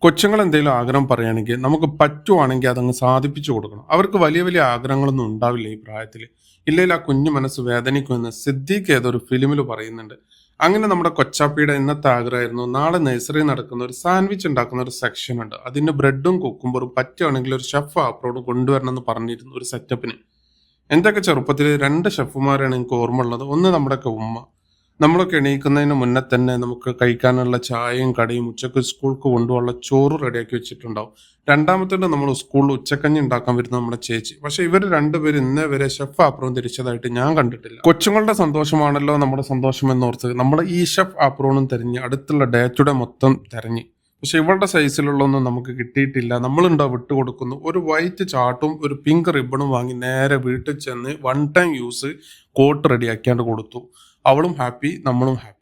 കൊച്ചുങ്ങൾ എന്തെങ്കിലും ആഗ്രഹം പറയുകയാണെങ്കിൽ നമുക്ക് പറ്റുവാണെങ്കിൽ അതങ്ങ് സാധിപ്പിച്ചു കൊടുക്കണം. അവർക്ക് വലിയ വലിയ ആഗ്രഹങ്ങളൊന്നും ഉണ്ടാവില്ല ഈ പ്രായത്തിൽ. ഇല്ലെങ്കിൽ ആ കുഞ്ഞു മനസ്സ് വേദനിക്കുമെന്ന് സിദ്ദീഖ് ഏതൊരു ഫിലിമിൽ പറയുന്നുണ്ട്. അങ്ങനെ നമ്മുടെ കൊച്ചാപ്പിയുടെ ഇന്നത്തെ ആഗ്രഹമായിരുന്നു നാളെ നഴ്സറി നടക്കുന്ന ഒരു സാൻഡ്വിച്ച് ഉണ്ടാക്കുന്ന ഒരു സെക്ഷൻ ഉണ്ട്. അതിന് ബ്രെഡും കുക്കുംബറും പറ്റുവാണെങ്കിൽ ഒരു ഷെഫ് അപ്രോഡ് കൊണ്ടുവരണം എന്ന് പറഞ്ഞിരുന്നു ഒരു സെറ്റപ്പിന്. എന്റെയൊക്കെ ചെറുപ്പത്തിൽ രണ്ട് ഷെഫുമാരാണ് എനിക്ക് ഓർമ്മ ഉള്ളത്. ഒന്ന് നമ്മുടെയൊക്കെ ഉമ്മ. നമ്മളൊക്കെ എണീക്കുന്നതിന് മുന്നേ തന്നെ നമുക്ക് കഴിക്കാനുള്ള ചായയും കടിയും ഉച്ചക്ക് സ്കൂൾക്ക് കൊണ്ടുപോകാനുള്ള ചോറ് റെഡിയാക്കി വെച്ചിട്ടുണ്ടാവും. രണ്ടാമത്തേത് നമ്മൾ സ്കൂളിൽ ഉച്ചക്കഞ്ഞി ഉണ്ടാക്കാൻ വരുന്ന നമ്മുടെ ചേച്ചി. പക്ഷെ ഇവർ രണ്ടുപേരും ഇന്നേ വരെ ഷെഫ് ആപ്രോൺ തിരിച്ചതായിട്ട് ഞാൻ കണ്ടിട്ടില്ല. കൊച്ചുങ്ങളുടെ സന്തോഷമാണല്ലോ നമ്മുടെ സന്തോഷം എന്നോർത്ത് നമ്മൾ ഈ ഷെഫ് ആപ്രോണും തിരഞ്ഞ് അടുത്തുള്ള ഡേറ്റുടെ മൊത്തം തിരഞ്ഞ്. പക്ഷെ ഇവളുടെ സൈസിലുള്ളൊന്നും നമുക്ക് കിട്ടിയിട്ടില്ല. നമ്മളുണ്ടോ വിട്ടുകൊടുക്കുന്നു. ഒരു വൈറ്റ് ചാർട്ടും ഒരു പിങ്ക് റിബണും വാങ്ങി നേരെ വീട്ടിൽ ചെന്ന് വൺ ടൈം യൂസ് കോട്ട് റെഡിയാക്കിയാണ്ട് കൊടുത്തു. അവളും ഹാപ്പി, നമ്മളും ഹാപ്പി.